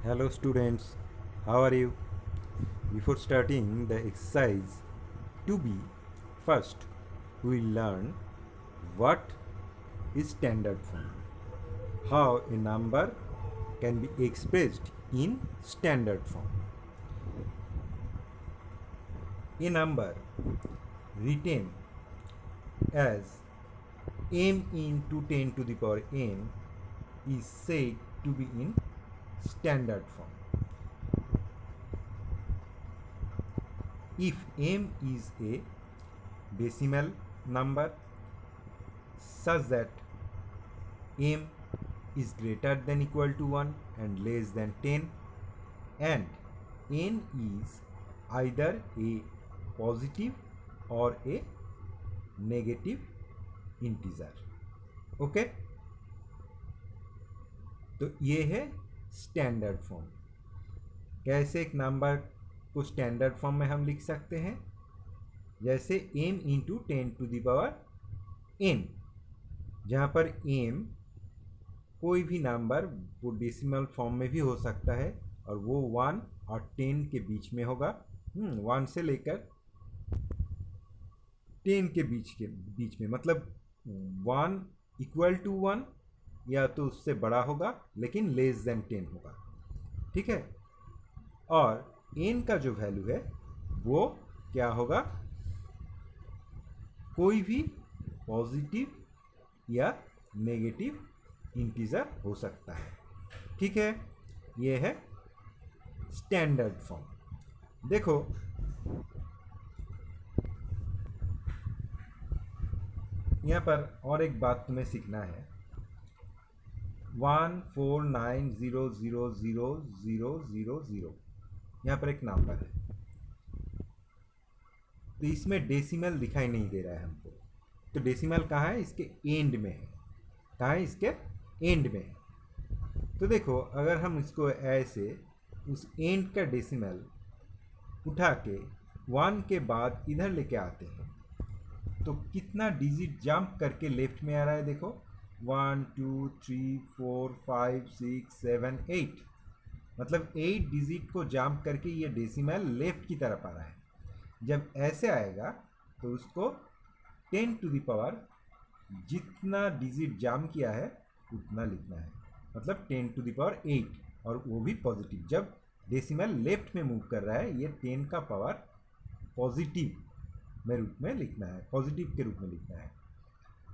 Hello students, how are you? Before starting the exercise to be, first we learn what is standard form, how a number can be expressed in standard form. A number written as m into 10 to the power n is said to be in standard form. If m is a decimal number such that m is greater than equal to 1 and less than 10, and n is either a positive or a negative integer. Okay, तो ये है standard form. कैसे एक number को standard form में हम लिख सकते हैं? जैसे m into 10 to the power n, जहाँ पर m कोई भी नंबर वो डेसिमल फॉर्म में भी हो सकता है और वो 1 और 10 के बीच में होगा. 1 से लेकर 10 के बीच में मतलब 1 इक्वल टू 1 या तो उससे बड़ा होगा लेकिन लेस देन 10 होगा. ठीक है, और n का जो वैल्यू है वो क्या होगा? कोई भी पॉजिटिव या नेगेटिव इंटीजर हो सकता है. ठीक है, ये है स्टैंडर्ड फॉर्म. देखो, यहाँ पर और एक बात तुम्हें सीखना है. 149000000 यहाँ पर एक नंबर है, तो इसमें डेसिमल दिखाई नहीं दे रहा है हमको. तो डेसिमल कहाँ है? इसके एंड में है. कहाँ है? इसके एंड में है. तो देखो, अगर हम इसको ऐसे उस एंड का डेसिमल उठा के 1 के बाद इधर लेके आते हैं तो कितना डिजिट जंप करके लेफ्ट में आ रहा है? देखो, 1 2 3 4 5 6 7 8, मतलब 8 डिजिट को जंप करके ये डेसिमल लेफ्ट की तरफ आ रहा है. जब ऐसे आएगा तो उसको 10 टू द पावर जितना डिजिट जंप किया है उतना लिखना है, मतलब 10 टू द पावर 8, और वो भी पॉजिटिव. जब डेसिमल लेफ्ट में मूव कर रहा है ये 10 का पावर पॉजिटिव में रूप में लिखना है, पॉजिटिव के रूप में लिखना है.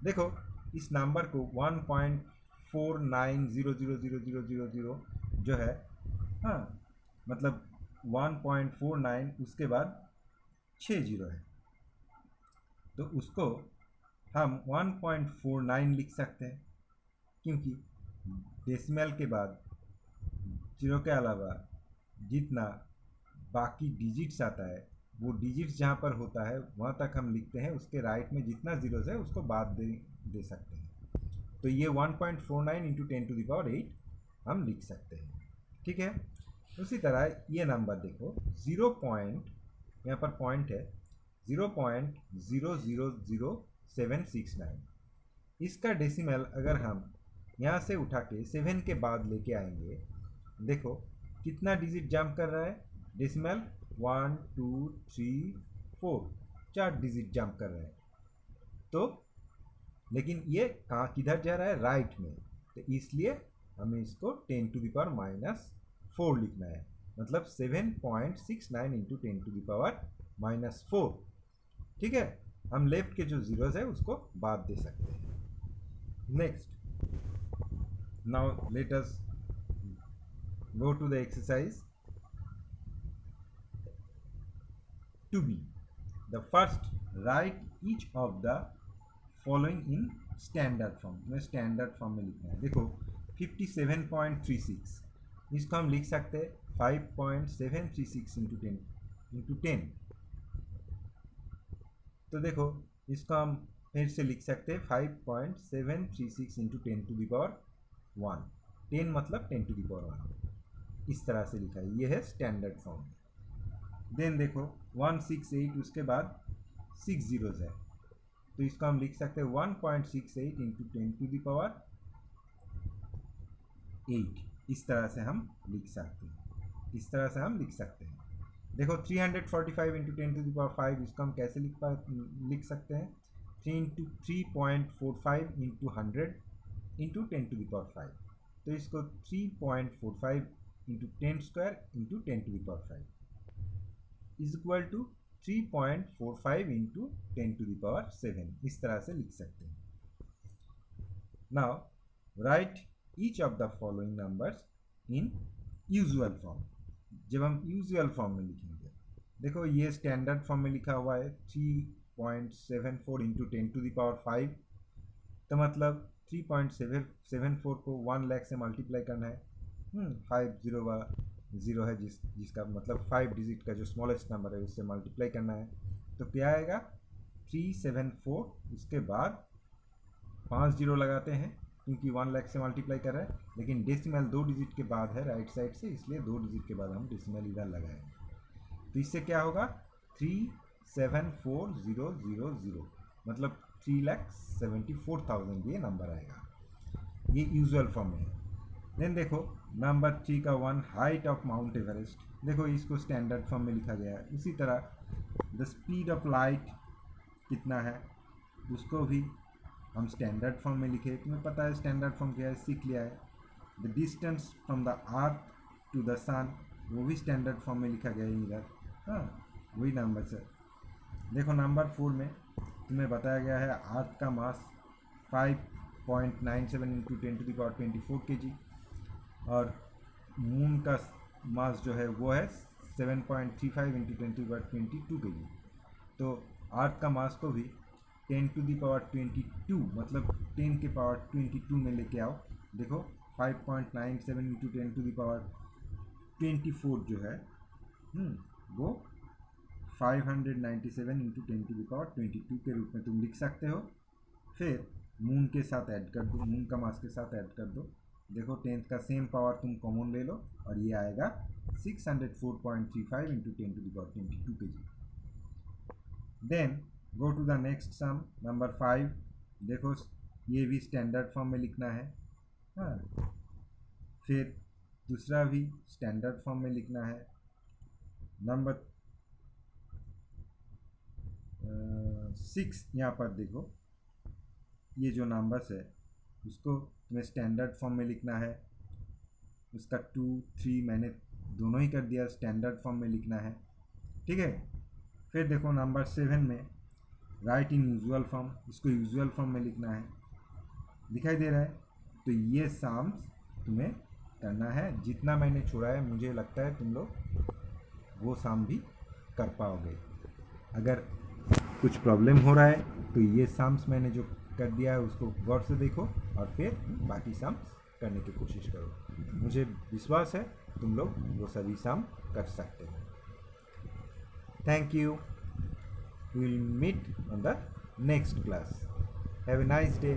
देखो, इस नंबर को 1.49000000 जो है, हाँ मतलब 1.49 उसके बाद 6 जीरो है, तो उसको हम 1.49 लिख सकते हैं, क्योंकि डेसिमल के बाद जीरो के अलावा जितना बाकी डिजिट्स आता है वो डिजिट्स जहाँ पर होता है वहाँ तक हम लिखते हैं. उसके राइट में जितना जीरोस है उसको बाद दे सकते हैं. तो ये 1.49 इंटू 10 टू द पावर 8 हम लिख सकते हैं. ठीक है, उसी तरह ये नंबर देखो, 0 पॉइंट, यहाँ पर पॉइंट है 0.000769. इसका डेसिमल अगर हम यहाँ से उठा के 7 के बाद लेके आएंगे, देखो कितना डिजिट जंप कर रहा है? डेसिमल 1 2 3 4, 4 डिजिट जंप कर रहा है. तो लेकिन ये कहाँ किधर जा रहा है? राइट में. तो इसलिए हमें इसको 10 टू द पावर -4 लिखना है, मतलब 7.69 इंटू 10 टू द पावर -4. ठीक है, हम लेफ्ट के जो जीरोस है उसको बाद दे सकते हैं. Next, now let us go to the exercise to be. The first, write each of the following in standard form. तुम्हें स्टैंडर्ड फॉर्म में लिखना है. देखो, 57.36 इसको हम लिख सकते हैं 5.736 इंटू 10. तो देखो, इसको हम फिर से लिख सकते हैं 5.736 इंटू 10 टू द पावर 1. 10 मतलब 10 टू द पावर 1. इस तरह से लिखा है, ये है स्टैंडर्ड फॉर्म. देन देखो 168, उसके बाद 6 जीरोस है, तो इसको हम लिख सकते हैं 1.68 इंटू 10 टू द पावर 8. इस तरह से हम लिख सकते हैं, इस तरह से हम लिख सकते हैं। देखो 345 इंटू 10⁵ इसको हम कैसे लिख सकते हैं, 3.45 इंटू 100 इंटू 10⁵। तो इसको 3.45 into 10² into 10⁵ is equal to 3.45 into 10⁷, इस तरह से लिख सकते हैं। Now write each of the following numbers in usual form. जब हम यूजुअल फॉर्म में लिखेंगे, देखो ये स्टैंडर्ड फॉर्म में लिखा हुआ है 3.74 इंटू 10⁵, तो मतलब 3.74 को 1 लाख से मल्टीप्लाई करना है। 5 0 है जिसका मतलब 5 डिजिट का जो स्मॉलेस्ट नंबर है उससे मल्टीप्लाई करना है। तो क्या आएगा 374, उसके बाद 5 जीरो लगाते हैं क्योंकि 1 लाख से मल्टीप्लाई कर रहा है, लेकिन डेसिमल 2 डिजिट के बाद है राइट साइड से, इसलिए 2 डिजिट के बाद हम डेसिमल इधर लगाएंगे। तो इससे क्या होगा 374,000, मतलब 3,74,000 ये नंबर आएगा। ये यूजुअल फॉर्म में है। देन देखो नंबर 3 का 1 हाइट ऑफ माउंट एवरेस्ट, देखो इसको स्टैंडर्ड फॉर्म में लिखा गया है। उसी तरह द स्पीड ऑफ लाइट कितना है उसको भी हम स्टैंडर्ड फॉर्म में लिखे। तुम्हें पता है स्टैंडर्ड फॉर्म क्या है, सीख लिया है। The distance from the earth to the sun, वो भी स्टैंडर्ड फॉर्म में लिखा गया है इधर। हाँ, वही नंबर से। देखो नंबर 4 में तुम्हें बताया गया है अर्थ का मास 5.97 इंटू 10⁻24 kg, और मून का मास जो है वो है 7.35 इंटू 10⁻22 kg। तो अर्थ का मास को भी 10⁻22 मतलब 10 के पावर 22 में लेके आओ। देखो 5.97 इंटू 10⁻24 जो है वो 597 इंटू 10⁻22 के रूप में तुम लिख सकते हो। फिर मून के साथ ऐड कर दो, मून का मास के साथ ऐड कर दो। देखो 10th का सेम पावर तुम कॉमन ले लो और ये आएगा 604.35 into 10⁻22 kg। Then go to the next sum number 5। देखो ये भी स्टैंडर्ड फॉर्म में लिखना है। हाँ, फिर दूसरा भी स्टैंडर्ड फॉर्म में लिखना है। नंबर 6 यहाँ पर देखो ये जो नंबर्स है उसको तुम्हें स्टैंडर्ड फॉर्म में लिखना है। उसका 2 3 मैंने दोनों ही कर दिया, स्टैंडर्ड फॉर्म में लिखना है। ठीक है। फिर देखो नंबर 7 में राइट इन यूजुअल फॉर्म, इसको यूजुअल फॉर्म में लिखना है। दिखाई दे रहा है? तो ये साम्स तुम्हें करना है। जितना मैंने छोड़ा है मुझे लगता है तुम लोग वो साम भी कर पाओगे। अगर कुछ प्रॉब्लम हो रहा है तो ये साम्स मैंने जो कर दिया है उसको गौर से देखो और फिर बाकी साम्स करने की कोशिश करो। मुझे विश्वास है तुम लोग वो सभी साम कर सकते हो। Thank you. We will meet on the next class. Have a nice day.